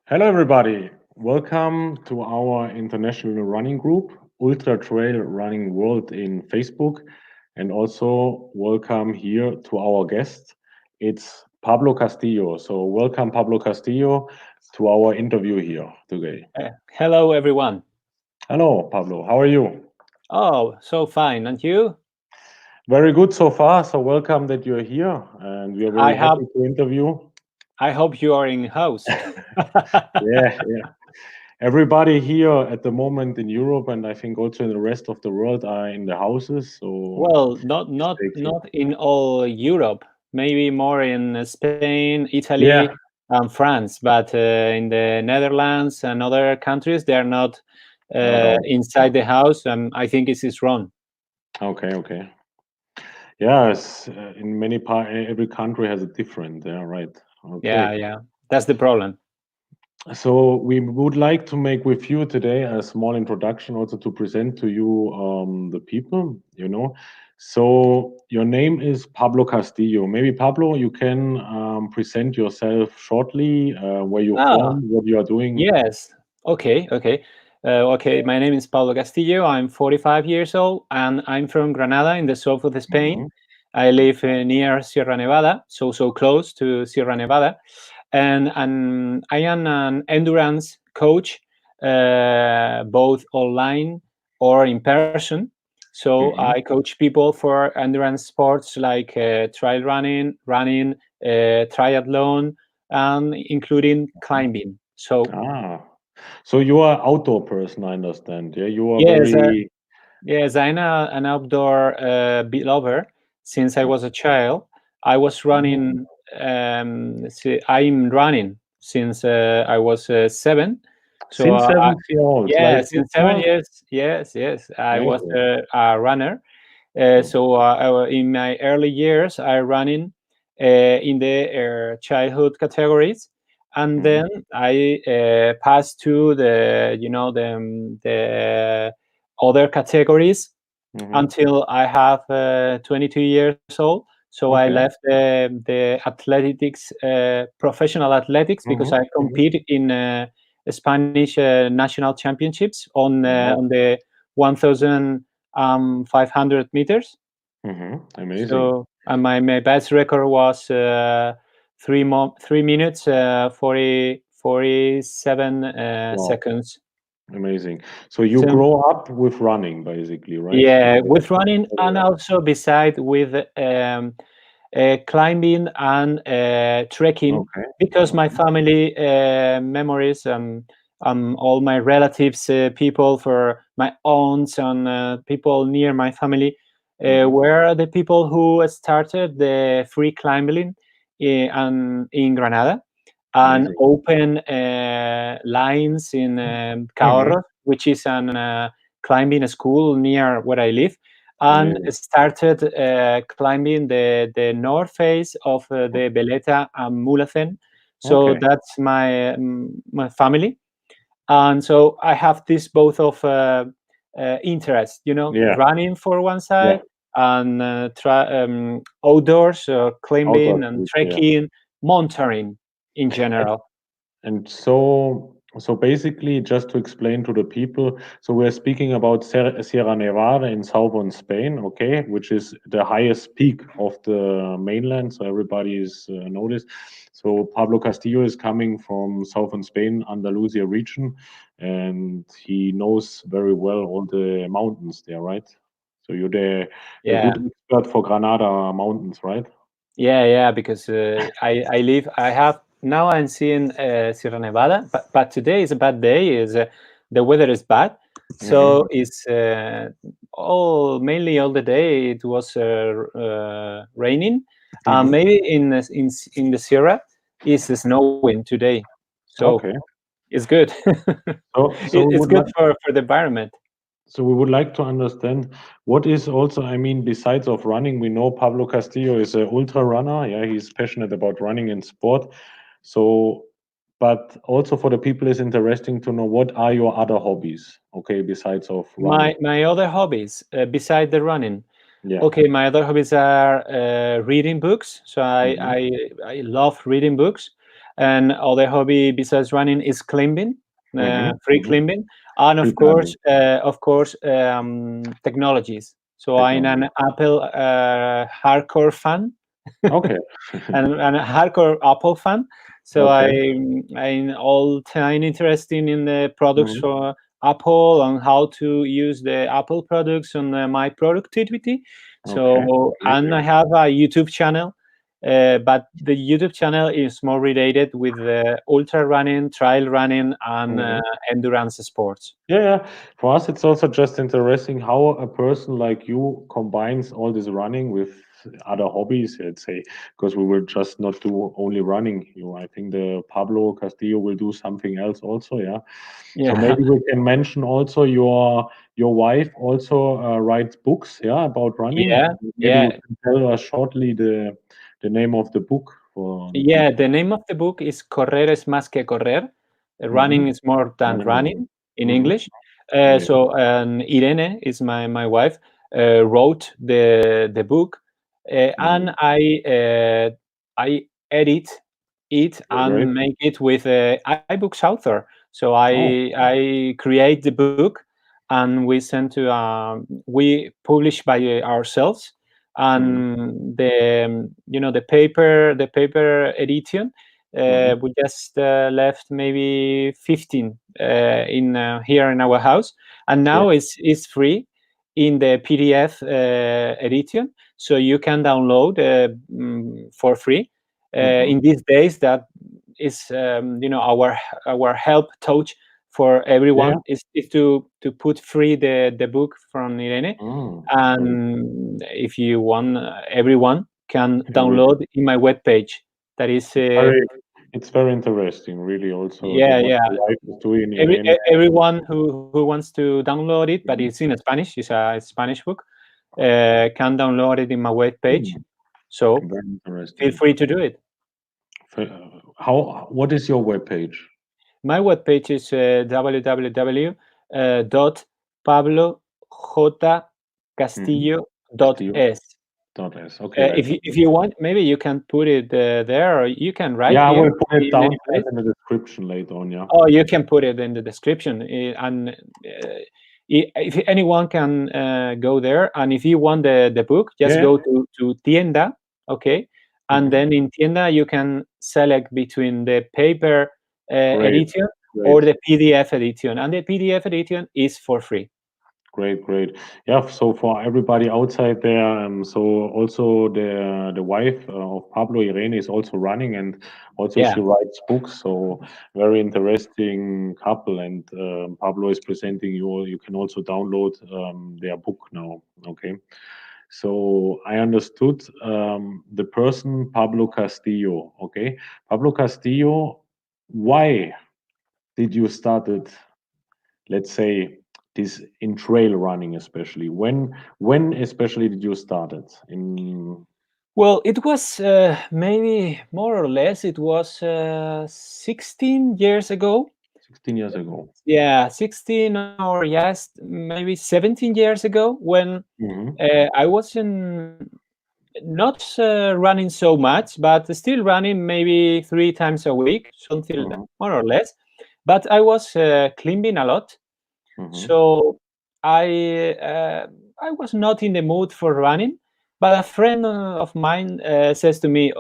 Hello, everybody. Welcome to our international running group, Ultra Trail Running World in Facebook. And also, welcome here to our guest. It's Pablo Castillo. So, welcome, Pablo Castillo, to our interview here today. Hello, everyone. Hello, Pablo. How are you? Oh, so fine. And you? Very good so far. So, welcome that you're here. And we are I very have. happy to interview. I hope you are in house. Yeah. Everybody here at the moment in Europe, and I think also in the rest of the world, are in the houses. So Well, not it's not taking. not in all Europe. Maybe more in Spain, Yeah. Italy, and France. But in the Netherlands and other countries, they are not Not all. inside the house. I think this is wrong. Okay. Okay. Yes. In many part, every country has a different. Yeah. Right. Okay. Yeah, yeah. That's the problem. So we would like to make with you today a small introduction, also to present to you the people. So your name is Pablo Castillo. Maybe Pablo, you can present yourself shortly, where you're Ah, from, what you are doing. yes. Okay. Okay. Okay. My name is Pablo Castillo. I'm 45 years old, and I'm from Granada in the south of Spain. Mhm. I live near Sierra Nevada, so close to Sierra Nevada, and I am an endurance coach, both online or in person. So I Mhm. coach people for endurance sports like trail running, triathlon, and including climbing. So Ah, so you are outdoor person, I understand. Yeah, you are yes, very. yes, I'm an outdoor lover since I was a child. I was Oh, running. I'm running since I was 7. So since 7 years old, like yes, this in seven one. years, yes, I was Amazing. a runner. Mhm. In my early years, I running in the childhood categories, and Mhm. then I passed to the other categories Mhm. until I have 22 years old. So I Okay. left the athletics, professional athletics, because Mhm. I Mhm. compete in Spanish national championships Wow. on the 1,500 meters. Mhm. Amazing. So and my best record was 3 minutes 47 Wow. seconds. Amazing. So you So grow up with running, basically, right? yeah, Okay. with running and also beside with climbing and trekking, Okay. because my Okay. family memories, all my relatives, people for my aunts and people near my family Mhm. were the people who started the free climbing in Granada and Amazing. open lines in Mhm. Cahorro, which is an climbing school near where I live, and Amazing. started climbing the north face of the Veleta and Mulacen. So Okay. that's my family, and so I have this both of interest, Yeah. running for one Yeah. side and outdoors, Outdoor climbing and activity. Yeah. trekking, mountain in general. And so basically, just to explain to the people, so we're speaking about Sierra Nevada in southern Spain, okay, which is the highest peak of the mainland. So everybody is noticed. So Pablo Castillo is coming from southern Spain, Andalusia region, and he knows very well all the mountains there, right? So you're the Yeah. good expert for Granada mountains, right? Yeah, because I have now I'm seeing Sierra Nevada, but today is a bad day. Is The weather is bad, Mm-hmm. so it's all mainly all the day it was raining. Mm-hmm. Maybe in the Sierra is snowing today, so Okay. it's good. So we It's would good like. for the environment. So we would like to understand what is also, I mean, besides of running, we know Pablo Castillo is an ultra runner. Yeah, he's passionate about running and sport. So, but also for the people, it's interesting to know what are your other hobbies, okay, besides of running. My other hobbies beside the running. Yeah. Okay, my other hobbies are reading books. So Hmm. I love reading books. and other hobby besides running is climbing, free Mm-hmm. climbing, and Free climbing of course, technologies. So I'm technology. an Apple hardcore fan, Okay. and a hardcore Apple fan. So Okay. I'm all time interested in the products Mhm. for Apple and how to use the Apple products on my productivity. Okay. So, Great. and I have a YouTube channel, but the YouTube channel is more related with ultra running, trail running, and Mhm. endurance sports. Yeah, yeah. For us, it's also just interesting how a person like you combines all this running with other hobbies, let's say, because we will just not do only running. I think the Pablo Castillo will do something else also, yeah. So Yeah, maybe we can mention also your wife also writes books, yeah, about running. yeah, Maybe yeah. you can tell us shortly the name of the book for the Yeah, people. the name of the book is Correr es más que correr. Mm-hmm. Running is more than Running is running in mm-hmm. English. Great. So Irene is my wife, wrote the book, and Mm-hmm. I edit it Great. and make it with iBooks author. So Oh. I create the book, and we send to we publish by ourselves, Mm-hmm. and the paper edition, Mm-hmm. we just left maybe 15 in here in our house, and Great. now it's free in the PDF edition, so you can download for free. Mm-hmm. In these days, that is our help touch for Yeah. everyone is to put free the book from Irene, Great. and if you want, everyone can Can read it. download in my webpage. That is Very, it's very interesting, really. Also, yeah, what yeah. your wife is doing, Irene. Everyone who wants to download it, but Mhm. it's in Spanish. It's a Spanish book. Can download it in my webpage. Mm, So very feel interesting. free to do it. How? What is your webpage? My webpage is www dot Mm-hmm. pablojcastillo.es. Castillo.s. Okay, I put If it. you want, maybe you can put it there, or you can write Yeah, I here will put it in any downstairs place. in the description later on. Yeah. Oh, you can put it in the description, and if anyone can go there, and if you want the book, just Yeah. go to Tienda, okay, and Mm-hmm. then in Tienda you can select between the paper Great. edition or Great. the PDF edition, and the PDF edition is for free. Great, great. Yeah, so for everybody outside there, so also the wife of Pablo, Irene, is also running, and also Yeah, she writes books. So very interesting couple, and Pablo is presenting you. You can also download their book now. Okay, so I understood the person Pablo Castillo. Okay, Pablo Castillo. Why did you start it, let's say, this in trail running, especially when especially did you start it in well, it was maybe more or less it was 16 years ago. 16 years ago? Yeah, 16, or yes, maybe 17 years ago, when Hmm. I wasn't not running so much, but still running maybe 3 times a week, something Hmm. more or less. But I was climbing a lot, Hmm. so I uh, I was not in the mood for running. But a friend of mine says to me,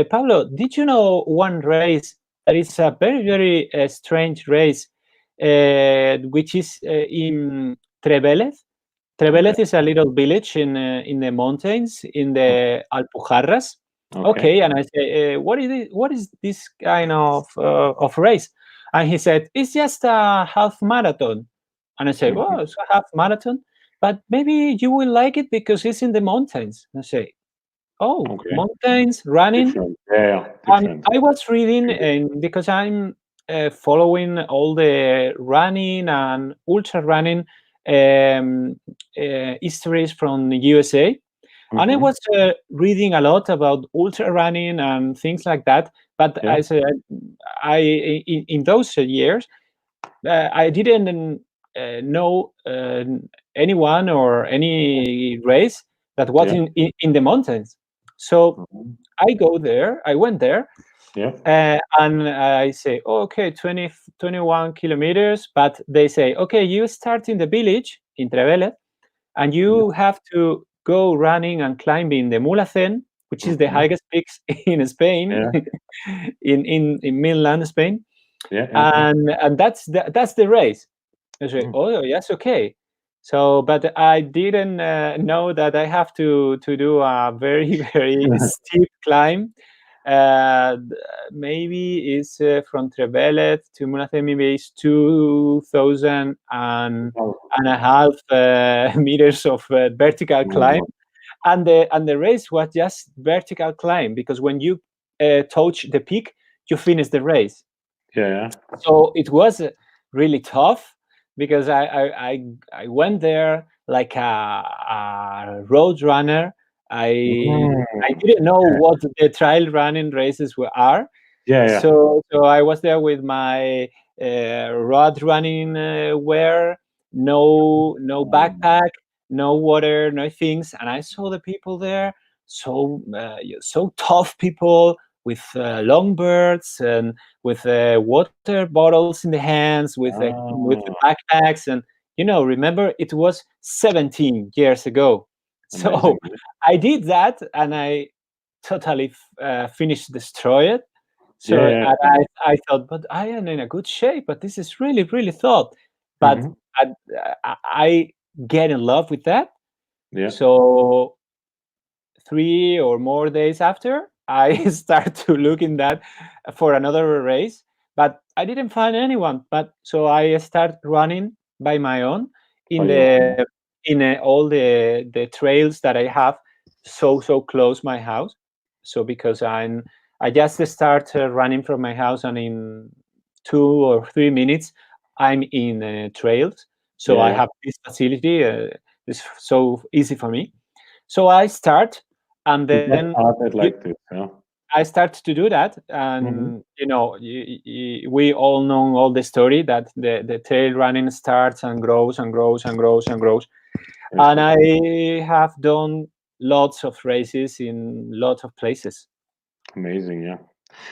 "Pablo, did you know one race that is a very strange race, which is in Trevelez?" Okay. Trevelez is a little village in the mountains in the Alpujarras. Okay. Okay, and I say, what is it? What is this kind of race? And he said, it's just a half marathon. And I say, Hmm. oh, it's a half marathon, but maybe you will like it because it's in the mountains. And I say, oh, Okay. mountains, running. Different. Yeah, yeah, different. I was reading, Really. and because I'm following all the running and ultra running histories from the USA, and I Hmm. was reading a lot about ultra running and things like that. But Yeah. as in those years, I didn't know anyone or any race that was Yeah. in the mountains. So Hmm. I went there, Yeah. And I say, oh, okay, 21 kilometers. But they say, okay, you start in the village in Trevelet, and Yeah. you have to go running and climbing the Mulhacén, which is the Mhm. highest peaks in Spain, Yeah. in mainland Spain, Yeah. Yeah. Yeah. and that's the race. I say, Mm. oh, yes, okay. So, but I didn't know that I have to do a very very steep climb. Maybe it's from Trevelet to Mulhacén, maybe it's 2,000 Wow. and a half meters of vertical Oh my climb, God. and the race was just vertical climb, because when you touch the peak, you finish the race. Yeah. Yeah. So it was really tough, because I went there like a road runner. I Mm. didn't know Yeah. what the trail running races are. Yeah. Yeah. So I was there with my road running wear, no backpack, no water, no things, and I saw the people there, so tough people with longbirds and with water bottles in the hands, with the Ah, backpacks, and remember it was 17 years ago, so amazing. I did that, and I totally finished destroyed. Yeah. So Yeah. and Yeah. I thought, but I am in a good shape. But this is really, really thought. But Mhm. I get in love with that. Yeah. So 3 or more days after, I start to look in that for another race. But I didn't find anyone. But so I start running by my own By in your own. all the trails that I have so close my house. So because I just start running from my house, and in 2 or 3 minutes I'm in trails. So Yeah. I Yeah. have this facility. It's so easy for me. So I start, and You got then started you, like this. Yeah. I start to do that, Mhm. and we all know all the story that the trail running starts and grows and grows and grows and grows, and Exactly. I have done lots of races in lots of places. Amazing. Yeah.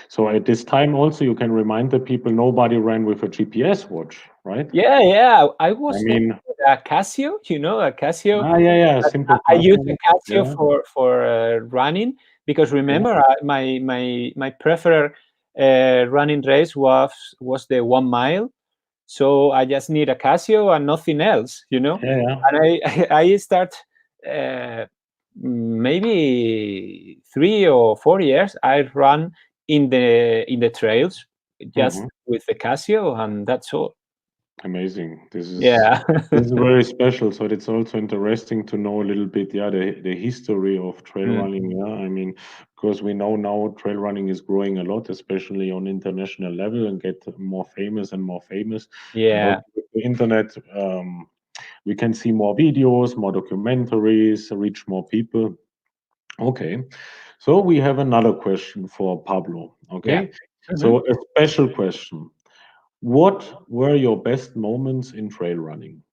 So at this time also you can remind the people nobody ran with a GPS watch, right? Yeah, yeah, I I was there mean, with a Casio, a Casio. yeah, yeah, simple I use a pattern. Casio Yeah. for running, because Yeah. remember my preferred running race was the 1 mile. So I just need a Casio and nothing else, Yeah. Yeah. And I start uh, maybe 3 or 4 years. I run in the trails just Mhm. with the Casio, and that's all. Amazing. Yeah. This is very special. So it's also interesting to know a little bit, yeah, the history of trail Mm, running. Yeah, I mean, because we know now trail running is growing a lot, especially on international level, and get more famous and more famous. And also yeah. with the internet, we can see more videos, more documentaries, reach more people. Okay. So we have another question for Pablo. Yeah. Okay. Mhm. So a special question. What were your best moments in trail running?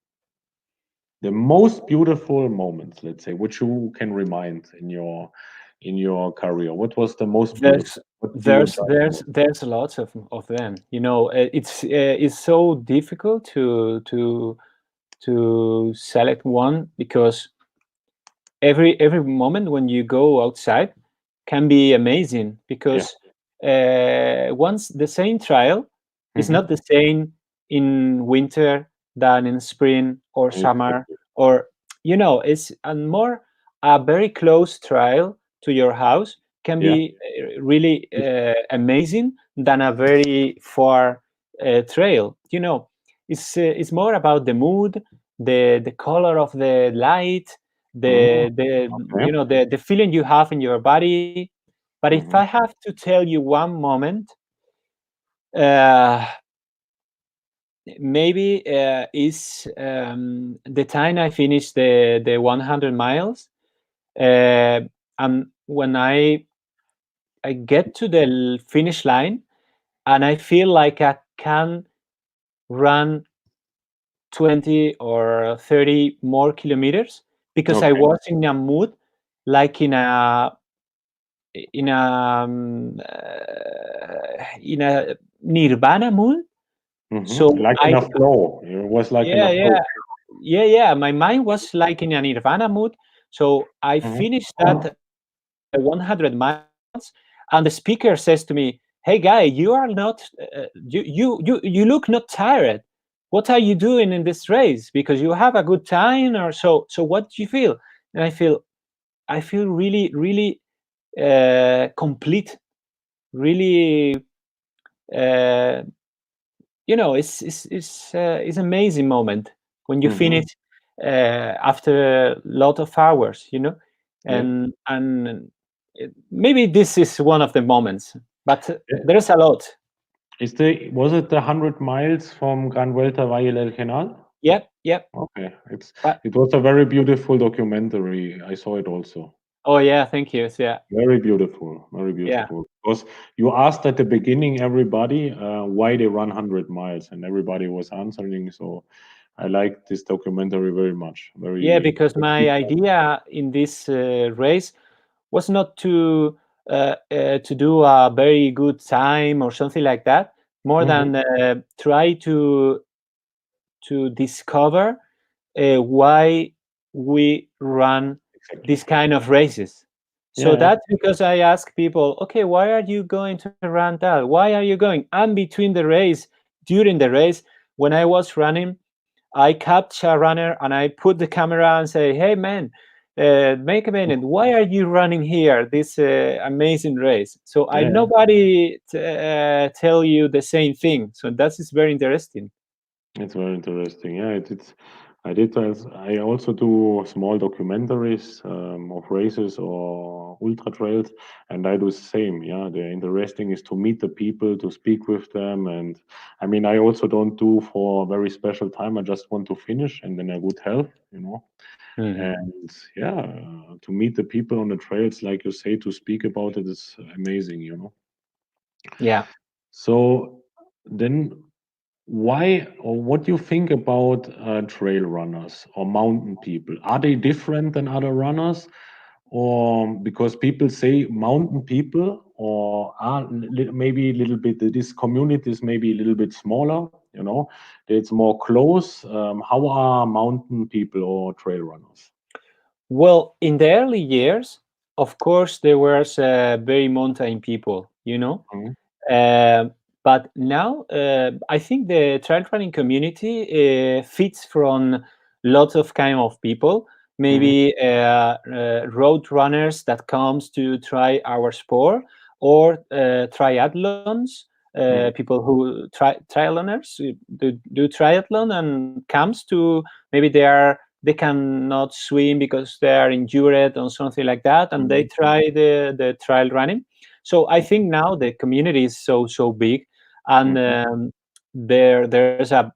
The most beautiful moments, let's say, which you can remind in your career. What was the most beautiful? There's What do you there's enjoy the there's most? there's lots of them. It's so difficult to select one, because every moment when you go outside can be amazing, Yeah. because once the same trial is Hmm. not the same in winter than in spring or summer, Exactly. or it's a more a very close trial to your house can Yeah. be really amazing than a very far trail. It's more about the mood, the color of the light, Mm, the okay. the feeling you have in your body. But if I Hmm. have to tell you one moment, uh, maybe is the time I finished the 100 miles, uh, and when I get to the finish line, and I feel like I can run 20 or 30 more kilometers, because I Okay. was in a mood like in a in a nirvana mood. So Like in I a flow. It was like in yeah a flow. yeah yeah, my mind was like in a nirvana mood. So I Mhm. finished that 100 miles, and the speaker says to me, "Hey guy, you are not you look not tired. What are you doing in this race? Because you have a good time, or so. So what do you feel?" And I feel really really complete, really. Uh, it's amazing moment when you finish Mhm. after a lot of hours, Yeah. and maybe this is one of the moments, but Yeah. there's a lot. Was it the 100 miles from Gran Vuelta Valle del Canal? Yep, yep. Okay. But It was a very beautiful documentary. I saw it also. oh yeah, thank you. Yeah, Very beautiful. Very yeah, beautiful. Because you asked at the beginning everybody why they run 100 miles, and everybody was answering. So I liked this documentary very much. yeah. Very Because my idea in this race was not to do a very good time or something like that, more Mhm. than try to discover why we run Exactly. this kind of races. So Yeah. that's because I ask people, okay, why are you going to run that? Why are you going? And between the race, during the race, when I was running, I catch a runner and I put the camera and say, hey man, make a minute. Why are you running here? This amazing race. So I Yeah. Yeah. nobody tell you the same thing. So that is very interesting. It's very interesting. Yeah, I did. I also do small documentaries of races or ultra trails, and I do the same. Yeah, the interesting is to meet the people, to speak with them, and I mean, I also don't do for a very special time. I just want to finish and in a good health. Mhm. And yeah, to meet the people on the trails, like you say, to speak about it is amazing. Yeah. So then why or what do you think about trail runners or mountain people? Are they different than other runners? Or because people say mountain people or are maybe a little bit, this community is maybe a little bit smaller, it's more close. How are mountain people or trail runners? Well, in the early years, of course, there was very mountain people, Mhm. Uh, but now, I think the trail running community fits from lots of kind of people. Mhm. Maybe road runners that comes to try our sport, or triathlons, Mhm. people who triathloners do triathlon and comes to, maybe they cannot swim because they are injured or something like that, and they Mhm. try the trail running. So I think now the community is so big, and Mhm. there's a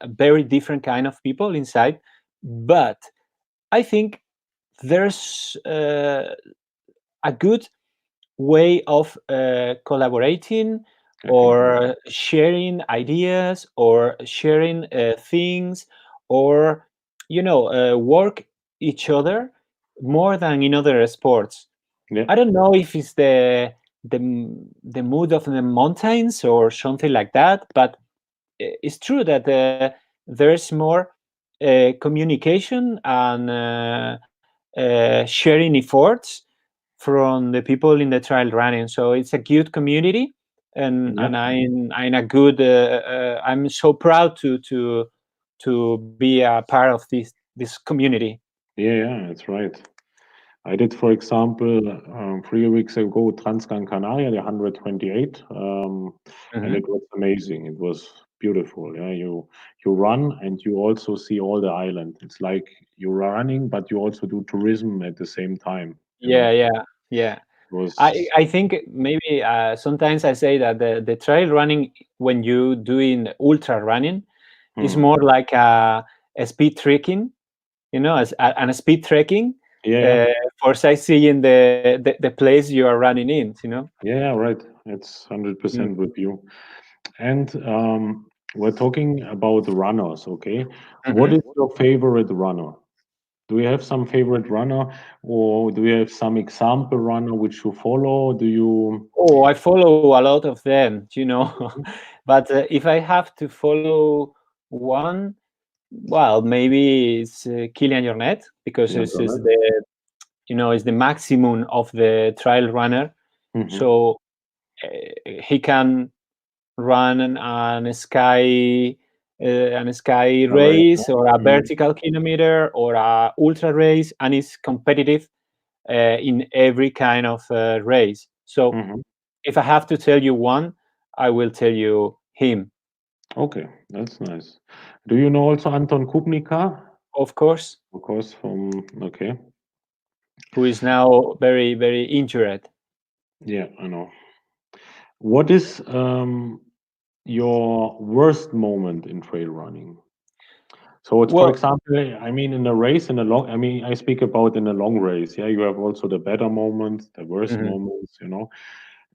very different kind of people inside. But I think there's a good way of collaborating, Okay. or sharing ideas, or sharing things, or work each other more than in other sports. Yeah. I don't know if it's the mood of the mountains or something like that, but it's true that there's more communication and sharing efforts from the people in the trail running. So it's a good community, and Yeah. I'm a good. I'm so proud to be a part of this community. Yeah. Yeah. That's right. I did, for example, 3 weeks ago, Transgran Canaria, the 128, and Mhm. it was amazing. It was beautiful. Yeah, you run and you also see all the island. It's like you're running, but you also do tourism at the same time. You Yeah, know, yeah, yeah. it I was. I think maybe sometimes I say that the trail running, when you doing ultra running, is Hmm. more like a speed trekking, and a speed trekking Yeah, yeah, uh, for sightseeing the place you are running in. yeah, yeah, right. It's 100% Mm. with you. And we're talking about runners. Okay, what Mhm. is your favorite runner? Do you have some favorite runner, or do you have some example runner which you follow? Do you? Oh, I follow a lot of them, but if I have to follow one, well, maybe it's Kilian Jornet, because Kilian this is Jornet? is the maximum of the trail runner. Mhm. So he can run an sky A race, race, no? or a Mhm. vertical kilometer, or a ultra race, and is competitive in every kind of race. So Mhm. if I have to tell you one, I will tell you him, Okay, that's nice. Do you know also Anton Kubnica? of course, Of course, from okay. who is now very, very injured. Yeah, I know. What is your worst moment in trail running? So it's, for Well, example, I mean, in a race, in a long, I mean, I speak about in a long race. Yeah, you have also the better moments, the worst mhm, moments.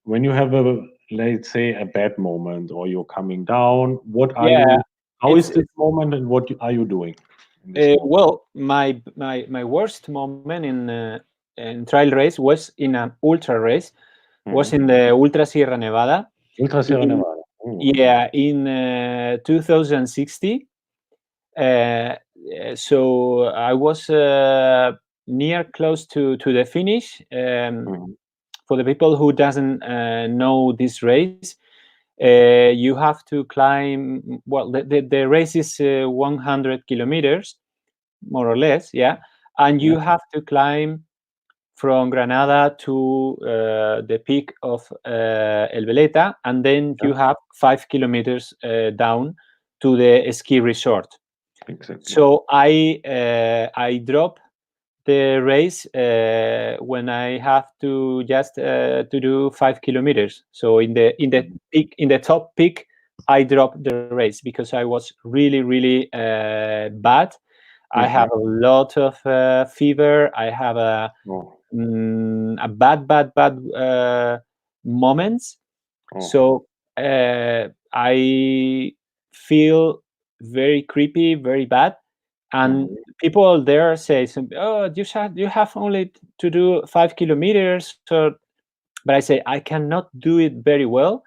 When you have a, let's say, a bad moment, or you're coming down, what are yeah, you? How it's is this moment, and what are you doing in this moment? well, my worst moment in trail race was in an ultra race, was Hmm. in the Ultra Sierra Nevada. Ultra Sierra In Nevada. Oh, okay. Yeah, in 2060. So I was near close to the finish. Mhm. For the people who doesn't know this race, you have to climb. Well, the race is 100 kilometers, more or less, yeah, and Yeah. you have to climb from Granada to the peak of El Veleta, and then Yeah. you have 5 kilometers down to the ski resort. Exactly. So I drop the race when I have to just to do 5 kilometers. So in the Mhm. peak, in the top peak, I dropped the race because I was really, really bad. I have Mhm. a lot of fever. I have Oh. a bad moments. Oh. So I feel very creepy, very bad, and Mhm. people there say, "Oh, you have only to do 5 kilometers." So, but I say I cannot do it very well,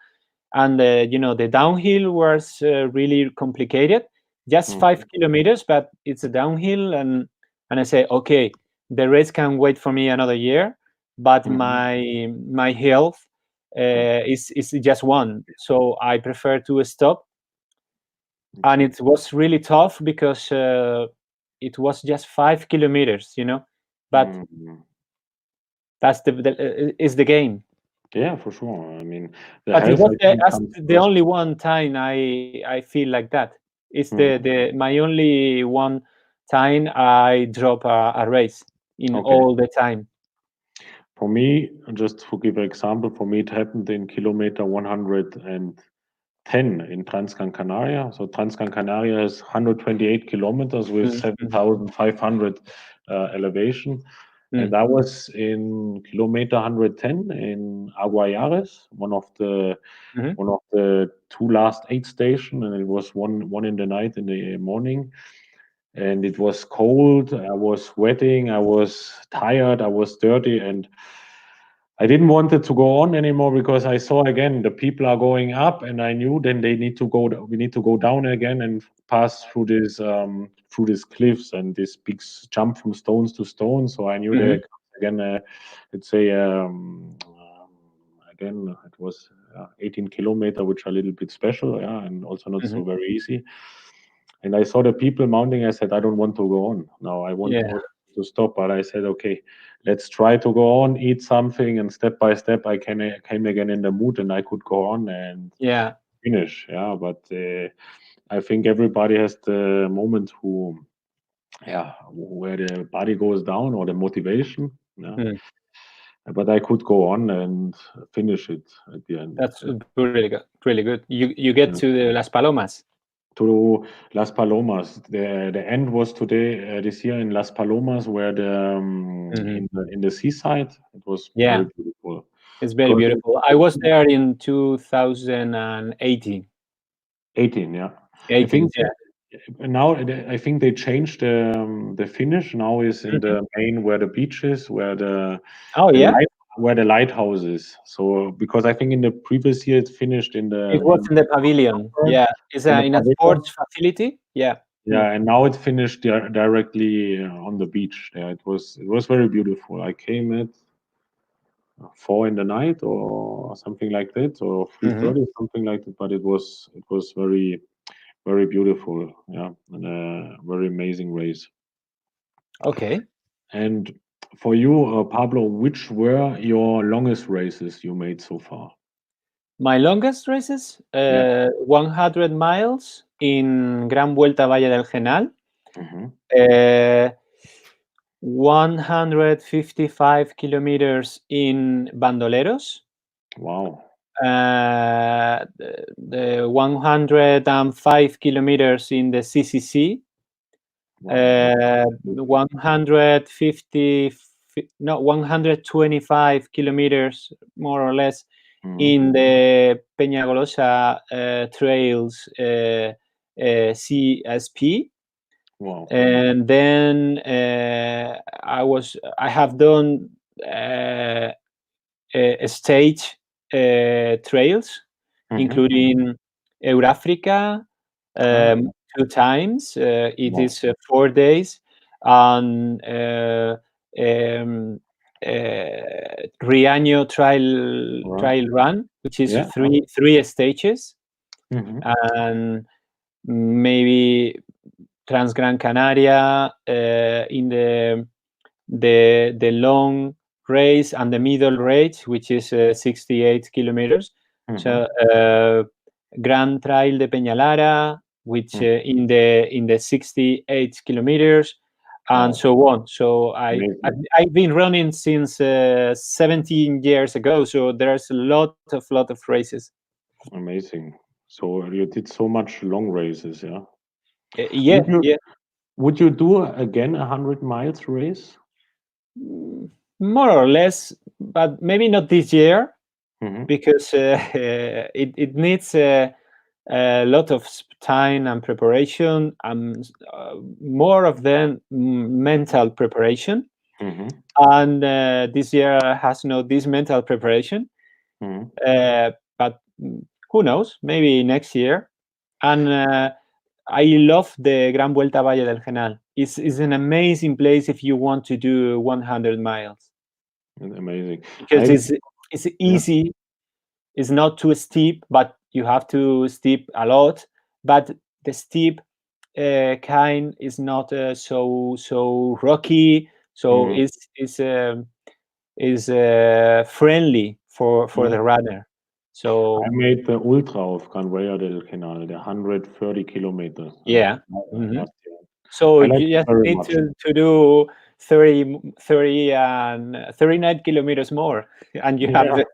and the downhill was really complicated. Just five Mhm. kilometers, but it's a downhill, and I say, okay, the race can wait for me another year, but Mhm. my health Yeah. is just one, so I prefer to stop. And it Exactly. was really tough because it was just 5 kilometers, but Mhm. that's the is the game. Yeah, for sure. I mean, the But it health, was I think, that's comes the first. only one time I feel like that. It's Mhm. the my only one time I drop a race in Okay. all the time. For me, just to give an example, for me, it happened in kilometer 110 in Transgran Canaria. So Transgran Canaria is 128 kilometers with Mm, mhm, 7,500 elevation. And mm, I was in kilometer 110 in Aguayares, mhm, one of the two last aid station, and it was one in the night, in the morning, and it was cold. I was sweating. I was tired. I was dirty, and I didn't want it to go on anymore because I saw again the people are going up, and I knew then they need to go. We need to go down again and pass through these cliffs and this big jump from stones to stones. So I knew mhm, there again. Let's say again it was 18 kilometer, which are a little bit special, yeah, and also not mhm. so very easy. And I saw the people mounting. I said, I don't want to go on now. I want Yeah, also to stop, but I said, okay, let's try to go on, eat something, and step by step, came again in the mood, and I could go on and yeah, finish. Yeah, but I think everybody has the moment yeah, where the body goes down or the motivation. Yeah, mm. but I could go on and finish it at the end. That's really good, really good. You get Yeah. to the Las Palomas. To Las Palomas. The end was today this year in Las Palomas, where Mhm. in the seaside. It was very Yeah, beautiful it's very because beautiful. I was there in 2018. 18, yeah. I 18, think yeah. now I think they changed the finish. Now is in Mhm. the main where the beach is, where Oh the yeah, light where the lighthouse is. So because I think in the previous year it finished it was in the pavilion. in Yeah, it's the in a pavilion. sports facility. Yeah. Mm. Yeah, and now it finished directly on the beach. Yeah, it was very beautiful. I came at 4 in the night or something like that, or Mhm. 3:30, something like that. But it was very very beautiful. Yeah, and a very amazing race. Okay. And for you, Pablo, which were your longest races you made so far? My longest races, Yeah. 100 miles in Gran Vuelta Valle del Genal, Hmm. 155 kilometers in Bandoleros, Wow. the 105 kilometers in the CCC, Wow. 150, no, 125 kilometers more or less Hmm. in the Peñagolosa Trails CSP. Wow. And then I have done stage trails, Hmm. including Eurafrica Ah, 2 times. It wow. is 4 days, and um, Riaño Right. trail run, which is Yeah. three stages, Hmm. and maybe Transgran Canaria in the long race and the middle race, which is 68 kilometers. Hmm. So Grand Trail de Peñalara, which in the 68 kilometers, and Wow. so on. So Amazing. I've been running since 17 years ago. So there's a lot of races. Amazing. So you did so much long races, yeah. Would Yeah, you yeah. would you do again 100 miles race? Mm, more or less, but maybe not this year Hmm. because it needs a lot of time and preparation, and more of them mental preparation. Hmm. And this year has no this mental preparation. Hmm. But who knows? Maybe next year. And I love the Gran Vuelta Valle del Genal. It's an amazing place if you want to do 100 miles Amazing. because I it's Yeah. easy. It's not too steep, but you have to steep a lot. But the steep kind is not so rocky, so Mm. is friendly for Mm. the runner. I So made the ultra of Canrea del Canal, the 130 kilometers yeah. Mhm. last year. So I like you it just very need much. to do 30 and 39 kilometers more, and you have Yeah. the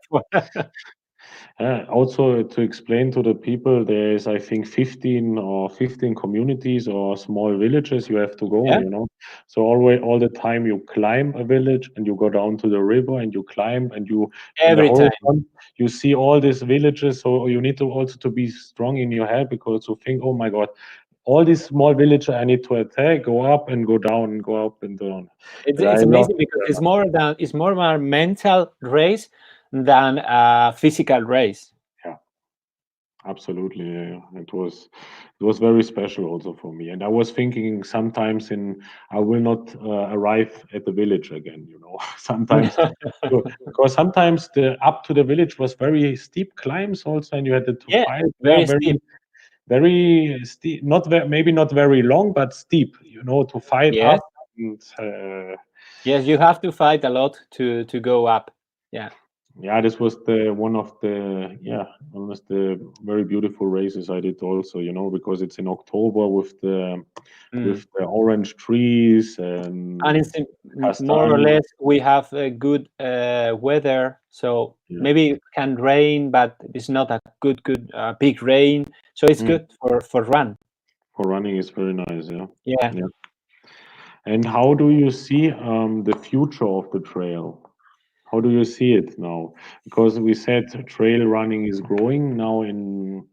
Also, to explain to the people, there is, I think, 15 communities or small villages you have to go, yeah, you know. So always, all the time you climb a village and you go down to the river and you climb and you, in the every time. horizon, you see all these villages. So you need to also to be strong in your head because to think, oh my God, all these small villages I need to attack, go up and go down and go up and down. It's And I it's love amazing it because very it's much. more of a mental race than a physical race. Yeah. Absolutely, yeah. It was very special also for me, and I was thinking sometimes I will not arrive at the village again. Sometimes because sometimes the up to the village was very steep climbs also, and you had to Yeah, fight. Yeah, very very steep. very steep, not maybe not very long, but steep. To fight Yes, up and. yes, you have to fight a lot to go up. Yeah. Yeah, this was the one of the very beautiful races I did also, because it's in October with the Mm. orange trees And and it's more or castaño. less we have a good weather, so Yeah. maybe it can rain, but it's not a good big rain, so it's Mm. good for run. For running is very nice, yeah. Yeah. Yeah. And how do you see the future of the trail? How do you see it now? Because we said trail running is growing now in,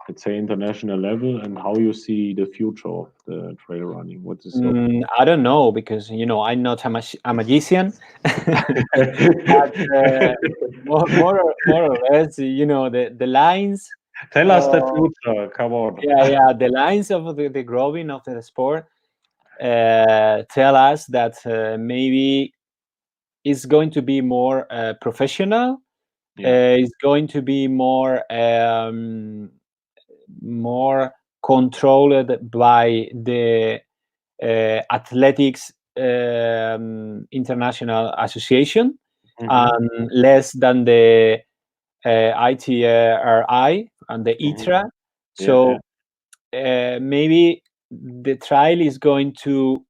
let's let's say, international level, and how you see the future of the trail running? What is your I don't know because I'm not a magician, but more or less, the lines. Tell us the Uh, future. Come on. yeah, the lines of the growing of the sport tell us that maybe it's going to be more professional. Yeah. It's going to be more controlled by the athletics international association, Mm-hmm. and less than the ITRI and the Mm-hmm. ITRA. Yeah. Yeah. So maybe the trial is going to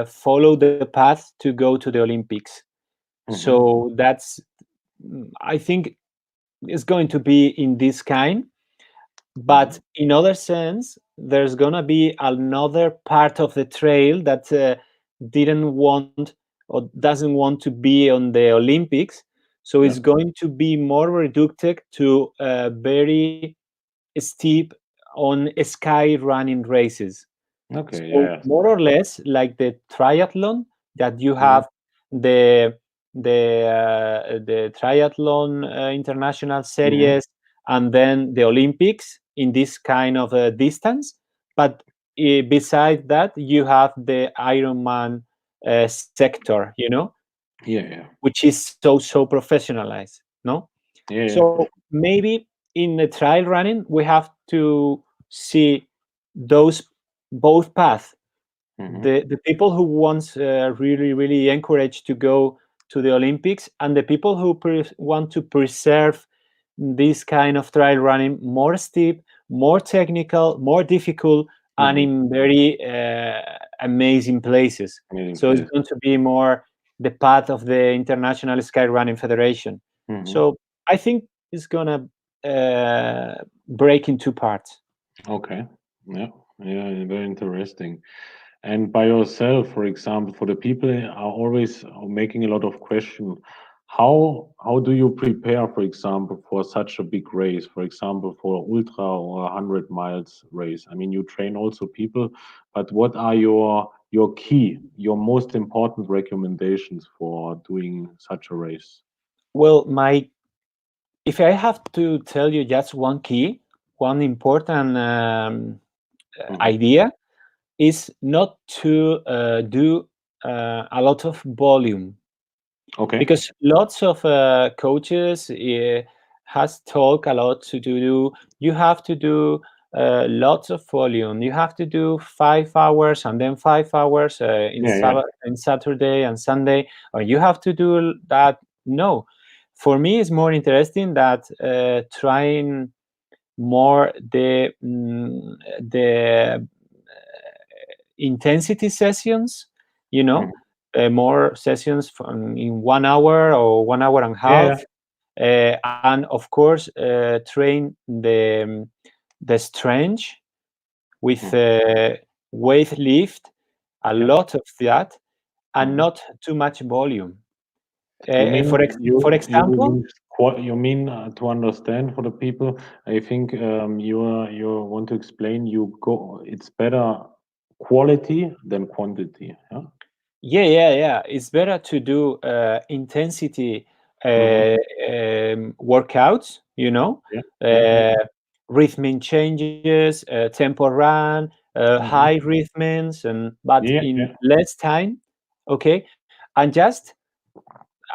follow the path to go to the Olympics. Mm-hmm. So I think it's going to be in this kind. Mm-hmm. But in other sense, there's gonna be another part of the trail that didn't want or doesn't want to be on the Olympics. So Yeah. it's going to be more reduced to very steep on sky running races. Okay. So Yeah. more or less like the triathlon, that you Yeah. have the the triathlon international Mm-hmm. series, and then the Olympics in this kind of distance. But beside that, you have the Ironman sector, Yeah. Yeah. which is so professionalized. No, Yeah. Yeah. so maybe in the trial running, we have to see those both paths. Mm-hmm. The people who wants really encouraged to go to the Olympics, and the people who want to preserve this kind of trial running more steep, more technical, more difficult, and Mm-hmm. in very amazing places. Amazing So it's place. going to be more the path of the International Sky Running Federation. Mm-hmm. So I think it's gonna break in two parts. Okay. Yeah. Yeah. Very interesting. And by yourself, for example, for the people are always making a lot of question. How do you prepare, for example, for such a big race? For example, for ultra or 100 miles race. I mean, you train also people, but what are your most important recommendations for doing such a race? Well, if I have to tell you just one key, one important Hmm. idea is not to do a lot of volume, Okay. because lots of coaches has talked a lot to do. You have to do lots of volume. You have to do 5 hours and then 5 hours Yeah. Yeah. in Saturday and Sunday, or you have to do that. No, for me, it's more interesting that trying more the intensity sessions, you know, Mhm. more sessions from in 1 hour or 1 hour and a Yeah. Yeah. half, and of course train the strength with Mhm. weight lift, a Yeah. lot of that, and Mhm. not too much volume. You mean For you example, mean you mean to understand for the people? I think you want to explain. You go. It's better quality than quantity. Yeah. yeah. It's better to do intensity Mm-hmm. workouts, Yeah. Yeah. Yeah. uh, rhythm changes, tempo run, Mm-hmm. high rhythms, and but Yeah. in Yeah. less time, okay, and just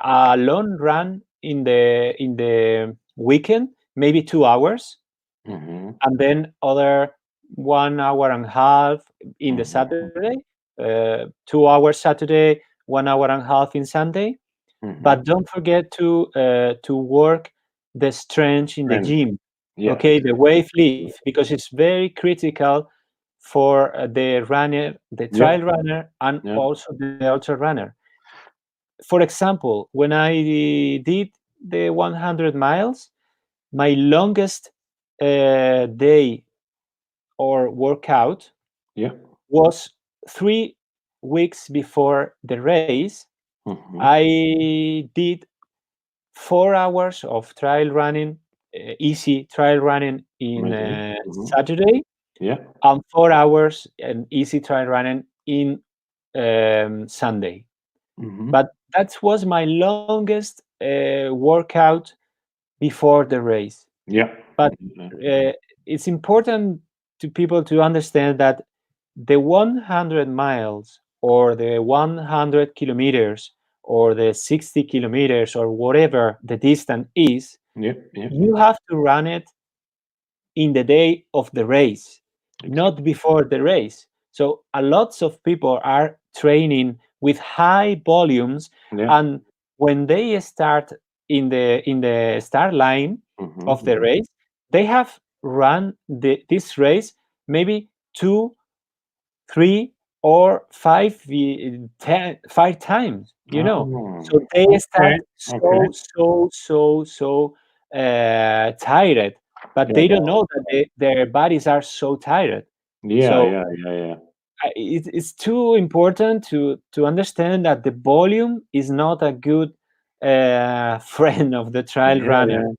a long run in the weekend, maybe 2 hours, Mm-hmm. and then other 1 hour and a half in the Mm-hmm. Saturday, 2 hours Saturday, 1 hour and a half in Sunday. Mm-hmm. But don't forget to work the strength in the Trend. gym, Yeah. okay, the Exactly. wave lift, because it's very critical for the runner, the Yeah. trail runner, and Yeah. also the ultra runner. For example, when I did the 100 miles, my longest day or workout Yeah. was 3 weeks before the race. Mm-hmm. I did 4 hours of trial running easy trail running in Amazing. Saturday, Yeah. and 4 hours and easy trail running in Sunday. Hmm. But that was my longest workout before the race. Yeah. But Yeah. it's important to people to understand that the 100 miles or the 100 kilometers or the 60 kilometers or whatever the distance is, Yeah. Yeah. you have to run it in the day of the race, not Exactly. before the race. So a lots of people are training with high volumes, Yeah. and when they start in the start line of the Hmm. race, they have run this race maybe 2, 3, or 5 times, Oh, so they start okay. Okay. so tired, but Yeah. they don't know that their bodies are so tired. Yeah. So Yeah. Yeah. Yeah. it's too important to understand that the volume is not a good friend of the trial Yeah. runner, Yeah.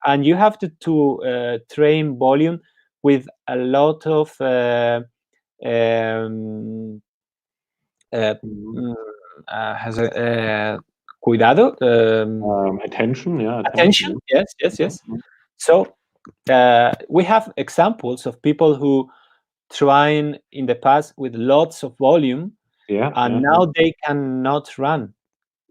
and you have to train volume with a lot of um, uh, Mhm. mm, has a cuidado, Attention. Yeah. Attention. attention. Yes, yes, Yeah. yes. So we have examples of people who trying in the past with lots of volume, Yeah. and Yeah. Yeah. now they cannot run.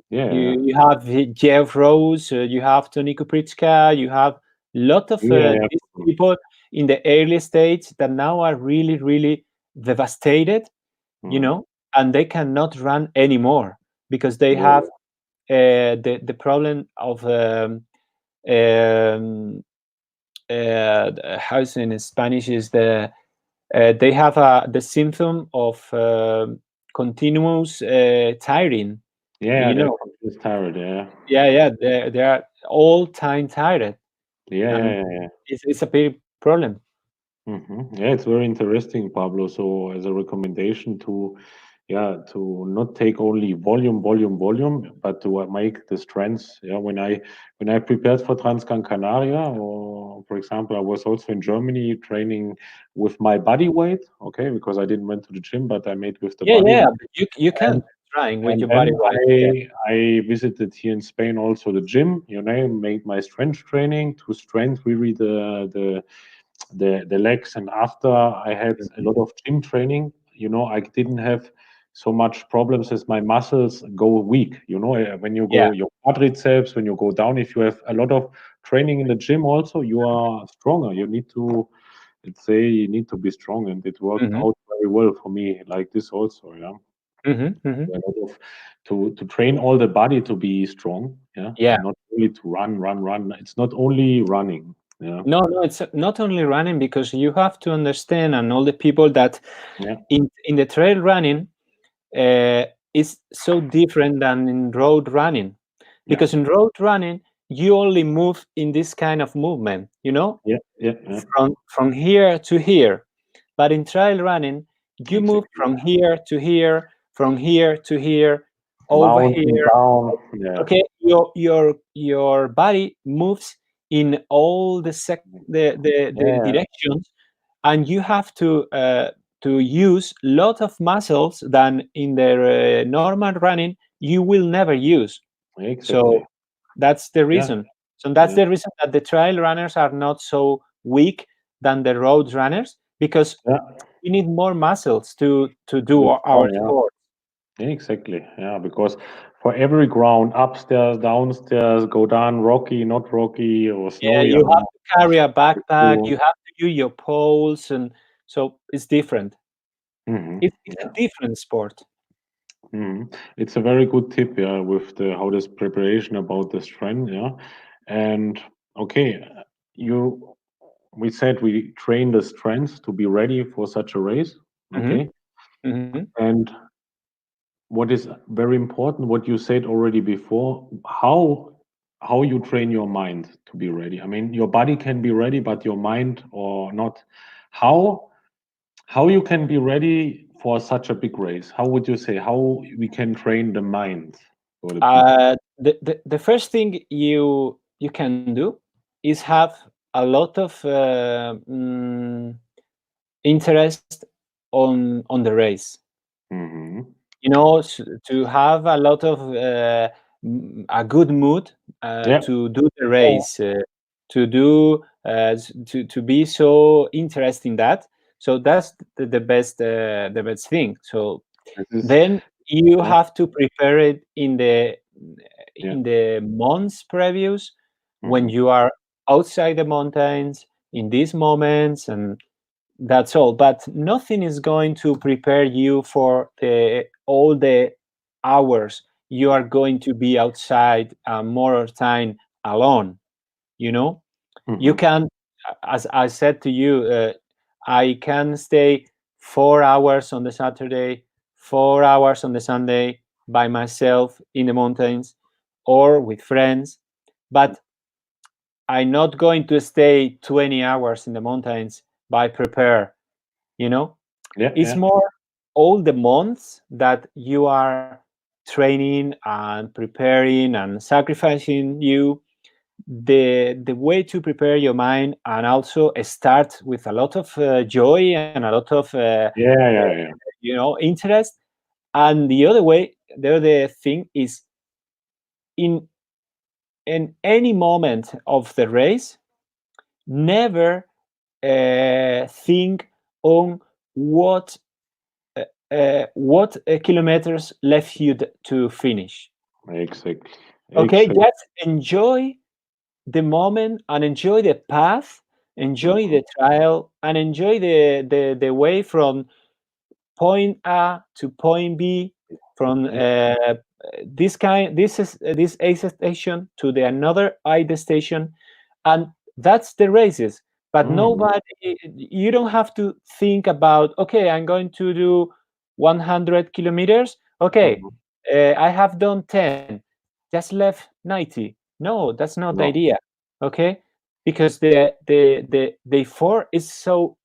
Yeah. You Yeah. you have Jeff Rose, you have Tony Kupritska, you have lot of Yeah. Yeah. these people in the early stage that now are really really devastated, Mhm. and they cannot run anymore because they Yeah. have the problem of um, how is it in Spanish is they have the symptom of continuous tiring. Yeah. You They're know, confused tired. Yeah. yeah, yeah, they are all time tired, Yeah. and Yeah. Yeah. it's a big problem. Yeah, it's very interesting, Pablo. So, as a recommendation to, yeah, to not take only volume, volume, volume, but to make the strengths. Yeah, when I prepared for Transcan Canaria, or for example, I was also in Germany training with my body weight. Okay, because I didn't went to the gym, but I made with the Yeah, body yeah, weight. but you And can trying with and your body then weight. Yeah. I visited here in Spain also the gym. Made my strength training to strength really the legs. And after I had a Mhm. lot of gym training, I didn't have so much problems as my muscles go weak. When you Yeah. go your quadriceps, when you go down, if you have a lot of training in the gym, also you are stronger. You need to, let's say, you need to be strong, and it worked Hmm. out very well for me. Like this also, yeah. Hmm. Hmm. A lot of to train all the body to be strong, yeah, Yeah. and not only to run, run, run. It's not only running, yeah, No, no, it's not only running, because you have to understand, and all the people that yeah, in the trail running uh, is so different than in road running, yeah, because in road running you only move in this kind of movement, yeah, yeah, yeah. from here to here, but in trail running you move Exactly. from here to here, from here to here, over Mountain here. down. Yeah. Okay, your body moves in all the Yeah. directions, and you have to use lot of muscles than in the normal running you will never use. So Exactly. that's the Yeah. reason. So that's Yeah. the reason that the trail runners are not so weak than the road runners, because Yeah. we need more muscles to To do be our strong. Yeah. sport. Yeah, exactly. Yeah. Because for every ground, upstairs, downstairs, go down, rocky, not rocky, or Yeah, snowy. I you don't have know. to carry a backpack, So, you have to use your poles, and so it's different. It's a yeah. different sport. It's a very good tip, yeah, with the how this preparation about this trend, yeah. And okay, you we said we train the strengths to be ready for such a race, Mhm, okay. mhm. And what is very important, what you said already before, how you train your mind to be ready. I mean, your body can be ready, but your mind or not. How how you can be ready for such a big race? How would you say how we can train the mind for the people? The first thing you can do is have a lot of interest on the race. Mm-hmm. To have a lot of a good mood Yeah. to do the Yeah. race, to be so interested in that. So that's the best thing. So This is. then you Yeah. have to prepare it Yeah. in the months previous, when Mm-hmm. you are outside the mountains in these moments, and that's all. But nothing is going to prepare you for all the hours you are going to be outside more time alone. You know, you Mm-hmm. can, as I said to you, I can stay 4 hours on the Saturday, 4 hours on the Sunday by myself in the mountains or with friends, but I'm not going to stay 20 hours in the mountains by prepare. You know, Yeah. it's Yeah. more all the months that you are training and preparing and sacrificing you, the way to prepare your mind, and also start with a lot of joy and a lot of Yeah. Yeah. Yeah. interest. And the other way, the other thing is, in any moment of the race, never think on what kilometers left you to finish. Exactly. Okay, Exactly. just enjoy the moment and enjoy the path, enjoy Mm-hmm. the trial, and enjoy the way from point A to point B, from Yeah. this A station to the another I station, and that's the races. But Mm-hmm. nobody, you don't have to think about, okay, I'm going to do 100 kilometers. Okay, Mm-hmm. I have done 10, just left 90. No, that's not the No. idea. Okay, because the effort is so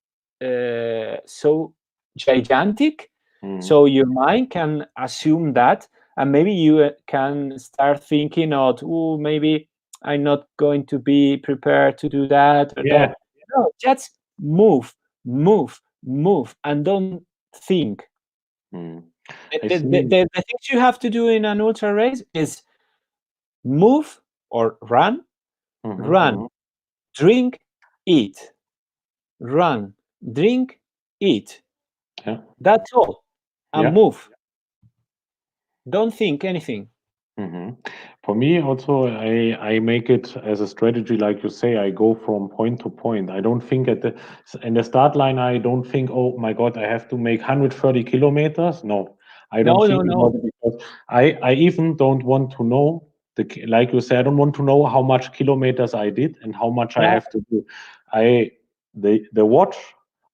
gigantic, Mm-hmm. so your mind can assume that, and maybe you can start thinking of, oh, maybe I'm not going to be prepared to do that or Yeah. that. No, just move, move, move, and don't think. Mm. the, I the, the, see. the the things you have to do in an ultra race is move or run, Mm-hmm. run, Mm-hmm. drink, eat, run, drink, eat. Yeah. That's all. And Yeah. move. Don't think anything. Hmm. For me, also, I make it as a strategy, like you say. I go from point to point. I don't think at the in the start line. I don't think, oh my God, I have to make 130 kilometers. No, I don't No, no, think no. about it because I even don't want to know like you said. I don't want to know how much kilometers I did and how much I Yeah, have to do. I the watch.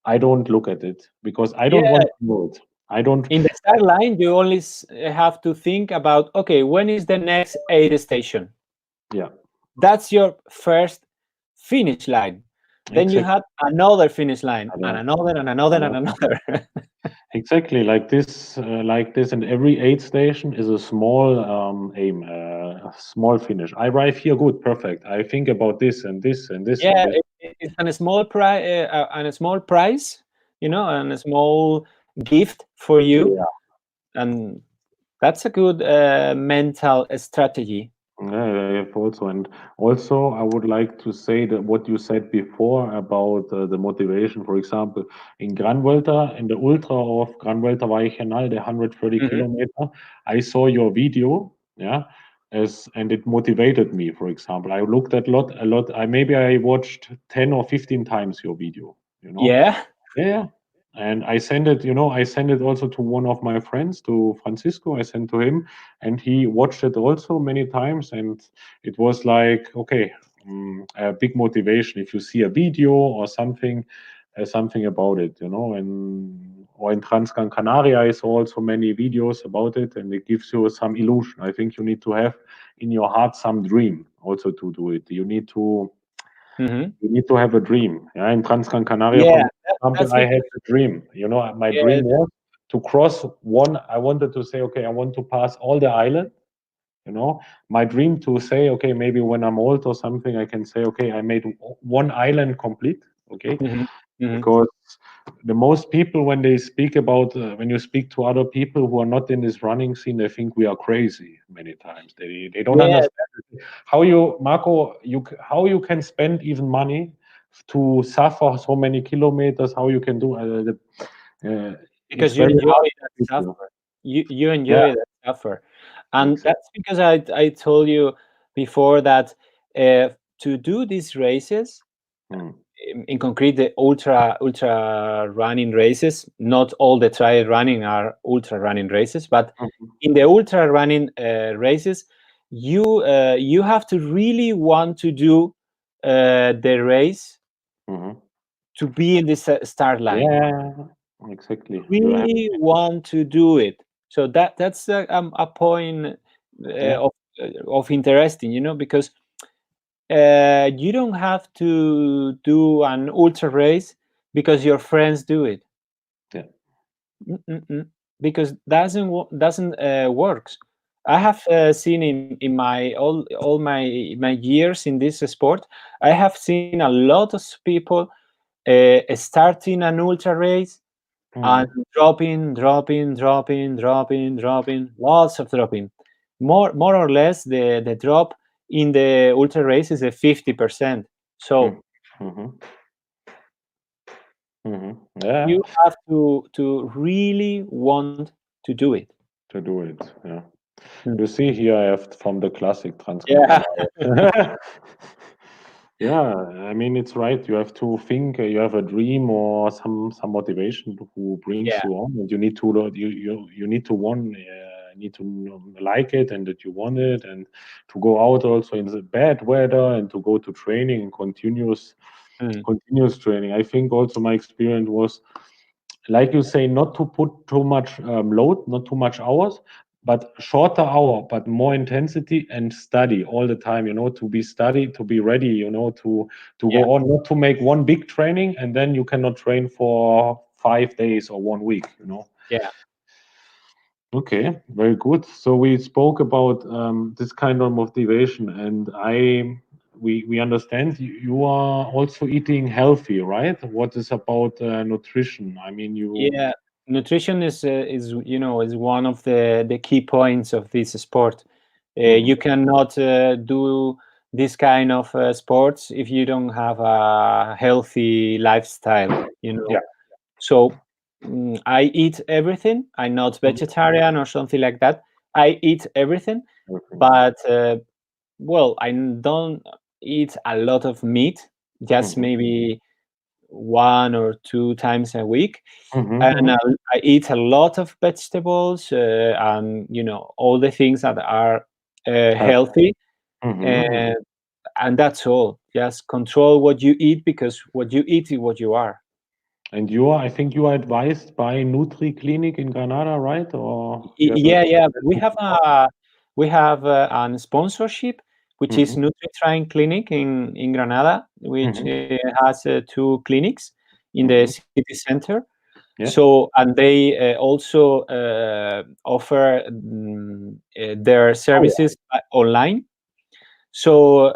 I don't look at it because I don't yeah. want to know it. I don't. In the start line, you only have to think about, okay, when is the next aid station? Yeah, That's your first finish line. Then you exactly. have another finish line, I and know. another, and another, and another. Exactly, like this, and every aid station is a small aim, a small finish. I arrive here, good, perfect. I think about this and this and this and Yeah, this. it's a small price, and a small price, and a small gift for you, Yeah, and that's a good mental strategy. yeah, I have also, and also I would like to say that what you said before about the motivation. For example, in Gran Vuelta, in the ultra of Gran Vuelta Vallechanal, the 130 Mhm. kilometer, I saw your video, yeah, and it motivated me. For example, I looked at a lot. I watched 10 or 15 times your video, you know. Yeah. Yeah. And I sent it, I sent it also to one of my friends, to Francisco. I sent to him, and he watched it also many times. And it was like, okay, a big motivation if you see a video or something about it, And or in Transcan Canaria, I saw also many videos about it, and it gives you some illusion. I think you need to have in your heart some dream also to do it. Mhm. You need to have a dream. Yeah, in Transcan Canaria, for Yeah, example, that's I because, had a dream. My yeah, dream was to cross one. I wanted to say, okay, I want to pass all the island. You know, my dream to say, okay, maybe when I'm old or something, I can say, okay, I made one island complete. Okay, Mhm. Mhm. because the most people, when they speak about when you speak to other people who are not in this running scene, they think we are crazy many times. They don't Yeah, understand how you, Marco, how you can spend even money to suffer so many kilometers, how you can do it's because you very enjoy hard that for people. suffer. You Yeah, enjoy that suffer, and exactly. that's because I told you before that to do these races, Mm, in concrete, the ultra running races, not all the trail running are ultra running races, but mhm, in the ultra running races, you have to really want to do the race mhm. to be in this start line. Yeah, exactly. You have, Really want to do it. So that's a point yeah, of interesting, because you don't have to do an ultra race because your friends do it. yeah. Mm-mm-mm. Because doesn't works. I have seen in my all my years in this sport, I have seen a lot of people starting an ultra race and Mhm, dropping, lots of dropping. More or less, the drop in the ultra race is a 50%. So mhm, mhm, mhm. Yeah, you have to really want to do it. to do it. Yeah. Mm. You see here, I have from the classic Yeah. Transcontinental. Yeah, I mean it's right. You have to think. You have a dream or some motivation who brings Yeah. you on, and you need to you need to need to like it, and that you want it, and to go out also in the bad weather, and to go to training and Mm. continuous training. I think also my experience was, like you say, not to put too much load, not too much hours, but shorter hour, but more intensity and study all the time. You know, to be study, to be ready. You know, to Yeah. go on, not to make one big training and then you cannot train for 5 days or one week. You know. Yeah. Okay, very good. So we spoke about this kind of motivation, and we understand you are also eating healthy, right? What is about nutrition? I mean, you. Yeah. Nutrition is one of the key points of this sport. Mhm. You cannot do this kind of sports if you don't have a healthy lifestyle. Yeah. So I eat everything. I'm not Mhm. vegetarian or something like that. I eat everything, Everything. but well, I don't eat a lot of meat. Just Mhm. maybe 1 or 2 times a week, Mhm. and Mhm. I eat a lot of vegetables, and all the things that are Health. healthy, Mhm. Mhm. and that's all. Just control what you eat, because what you eat is what you are. And you are, I think you are advised by Nutri Clinic in Granada, right? Or you have a Yeah, yeah. We have an sponsorship, which is Mhm. NutriTrain Clinic in Granada, which Mhm. has two clinics in the Mhm. city center. Yeah. So, and they also offer their Oh yeah. services online. So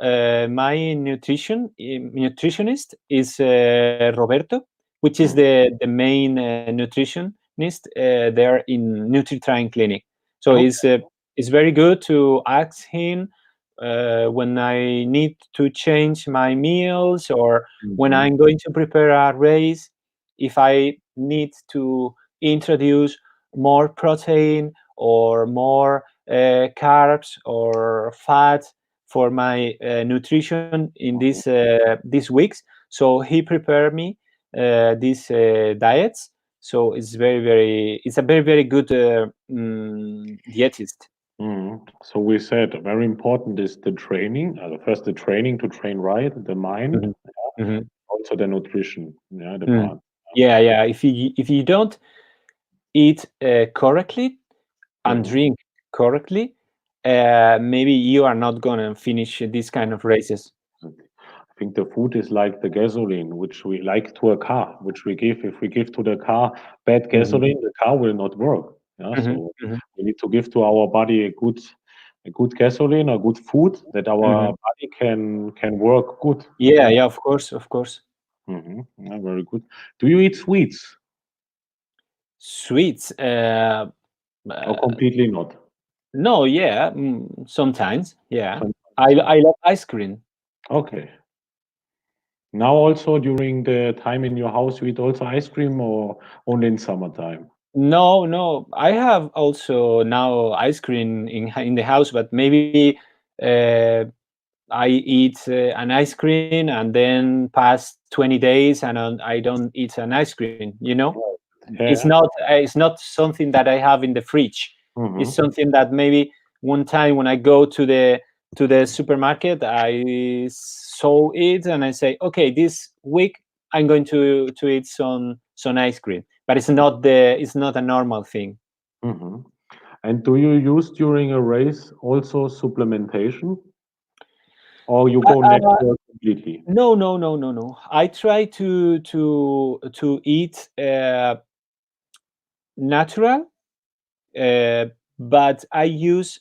my nutritionist is Roberto, which is Mhm. the main nutritionist there in NutriTrain Clinic. So Okay. it's very good to ask him when I need to change my meals, or when Mhm. I'm going to prepare a race, if I need to introduce more protein or more carbs or fat for my nutrition in Mhm. these weeks. So he prepared me these diets. So it's a very good dietist. Mhm. So we said very important is the training. First, the training to train right, the mind, Mhm. Mhm. also the nutrition. Yeah, the Mm. part. Yeah, yeah. If you don't eat correctly and Mhm. drink correctly, maybe you are not gonna finish these kind of races. I think the food is like the gasoline, which we like to a car, which we give. If we give to the car bad Mhm. gasoline, the car will not work. Yeah, Mhm. so Mhm. we need to give to our body a good a good gasoline, a good food that our Mhm. body can work good. Yeah, Yeah. yeah, of course, of course. Yeah, very good. Do you eat sweets Sweets. or Uh, completely not? no, yeah, sometimes. Yeah, I Sometimes. I love ice cream. Okay. Now also during the time in your house, you eat also ice cream or only in summertime? No, no, I have also now ice cream in the house, but maybe uh, I eat an ice cream and then pass 20 days and I don't eat an ice cream. Right. It's Yeah. not something that I have in the fridge. It's Mm-hmm. something that maybe one time when I go to the supermarket, I saw it and I say, okay, this week I'm going to eat some ice cream. But it's not a normal thing. Mm-hmm. And do you use during a race also supplementation or you Uh, go uh, natural completely? no, no, no, no, no. I try to eat natural, uh, but I use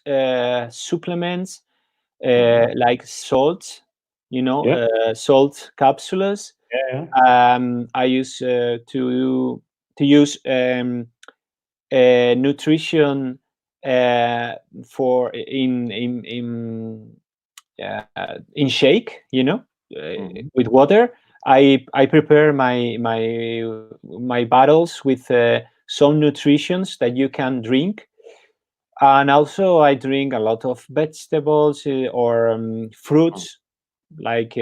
supplements Mm-hmm. like salt, Yeah. salt capsules. Yeah. I used to use nutrition for in shake, Mm-hmm. with water. I prepare my bottles with some nutritions that you can drink, and also I drink a lot of vegetables or fruits like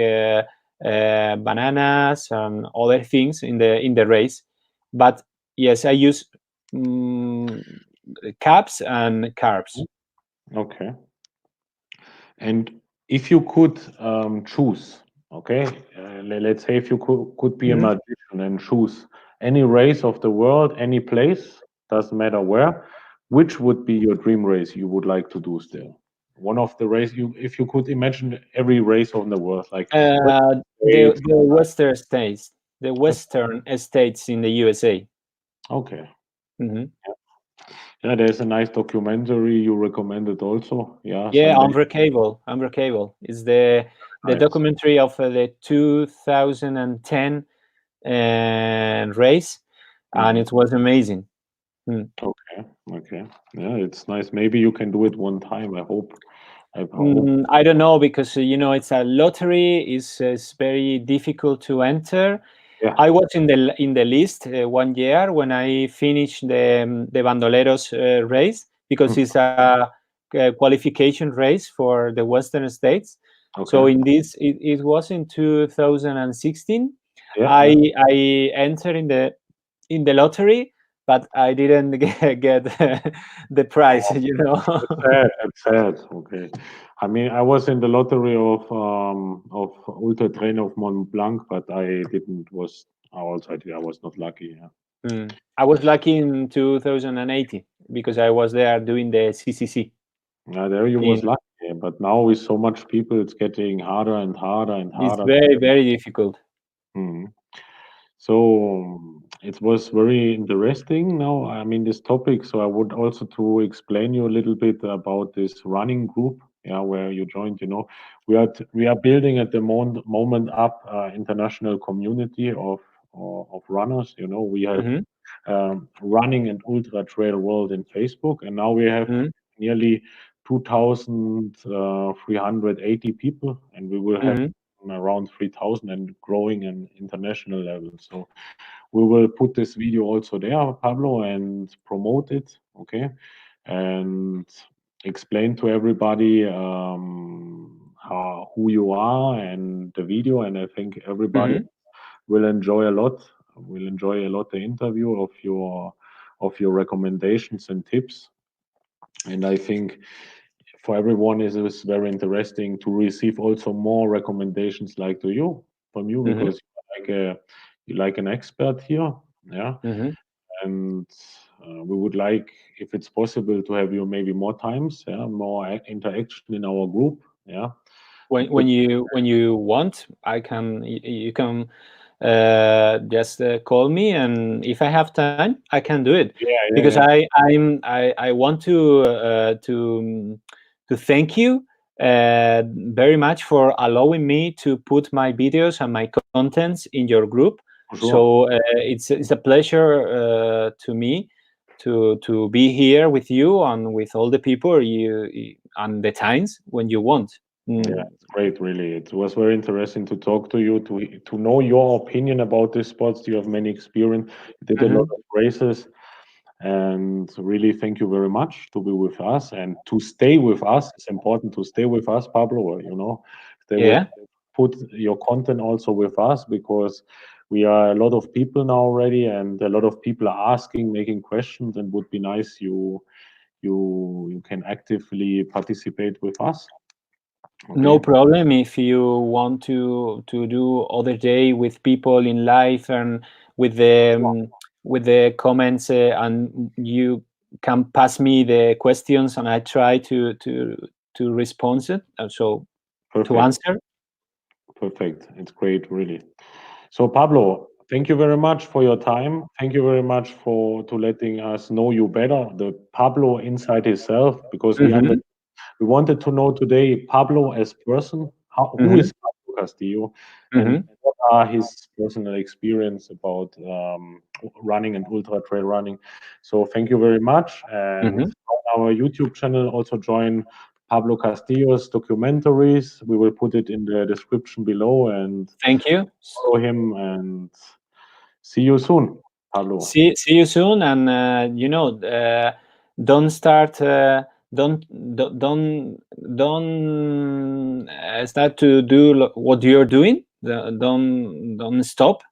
bananas and other things in the race. But yes, I use um, carbs and carbs. Okay. And if you could choose, okay, let's say if you could be a Mhm. magician and choose any race of the world, any place, doesn't matter where, which would be your dream race you would like to do still? One of the race you, if you could imagine every race of the world, like The States. the Western states in the USA. Okay, Mhm. yeah, there's a nice documentary you recommended also. Yeah, Yeah, someday. Unbreakable. Unbreakable is the Nice. documentary of the 2010 race, and Hmm. it was amazing. Mm. Okay, okay. Yeah, it's nice. Maybe you can do it one time. I hope. I don't know because it's a lottery. Is very difficult to enter. Yeah. I was in the list one year when I finished the Bandoleros race because Mhm. it's a qualification race for the Western states. So Okay. in this, it was in 2016. Yeah, yeah. I entered in the lottery, but I didn't get the prize. Oh, that's sad. That's sad. Okay. I mean, I was in the lottery of Ultra Train of Mont Blanc, but I didn't was I was not lucky. Yeah. I was lucky in 2018 because I was there doing the CCC. Yeah, there you In was lucky, yeah, but now with so much people, it's getting harder and harder and It's harder to very get. very difficult. Mhm. So it was very interesting. Now, I mean, this topic. So I would also to explain you a little bit about this running group, yeah, where you joined. We are building at the moment up international community of runners. We have Mhm, running and ultra trail world in Facebook, and now we have mhm, nearly 2,380 people, and we will have mhm, around 3,000 and growing an international level. So we will put this video also there, Pablo, and promote it, okay? And explain to everybody who you are and the video. And I think everybody mhm. will enjoy a lot. Will enjoy a lot the interview of your recommendations and tips. And I think for everyone it is very interesting to receive also more recommendations like to you from you Mhm, because you like an expert here, yeah. mhm. And we would like, if it's possible, to have you maybe more times, yeah, more interaction in our group, yeah. To put When you want, you can just call me, and if I have time, I can do it yeah, yeah, because yeah. I want to thank you very much for allowing me to put my videos and my contents in your group. For sure. So it's a pleasure to me to be here with you and with all the people and the times when you want. Yeah, it's great, really. It was very interesting to talk to you, to know your opinion about this sports. You have many experience. You did a lot Mhm. of races, and really thank you very much to be with us and to stay with us. It's important to stay with us, Pablo. Stay with, Yeah, put your content also with us, because we are a lot of people now already, and a lot of people are asking, making questions, and would be nice you can actively participate with us. no Okay. problem. If you want to do other day with people in life and with the comments, and you can pass me the questions, and I try to respond it. So to Perfect. answer. Perfect. It's great, really. So, Pablo, thank you very much for your time. Thank you very much for to letting us know you better, the Pablo inside himself, because Hmm. we wanted to know today Pablo as person. Who Hmm. is Pablo Castillo, and Hmm. what are his personal experience about running and ultra trail running? So, thank you very much. And Hmm. on our YouTube channel, also join Pablo Castillo's documentaries. We will put it in the description below, and Thank you. follow him. And see you soon, Pablo. See you soon, and don't start. Don't start to do what you're doing. Don't stop,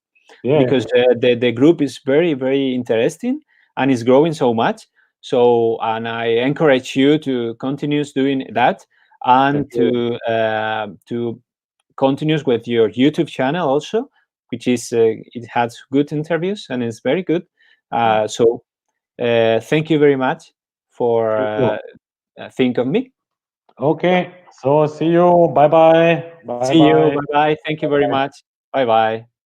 Yeah, because the group is very very interesting and is growing so much. So, and I encourage you to continue doing that, thank and you. to continues with your YouTube channel also, which is it has good interviews and it's very good. Mm. So thank you very much for Thank you. think of me. Okay, so see you. Bye bye. Bye See you. bye. Bye bye. Thank you very much. Bye bye.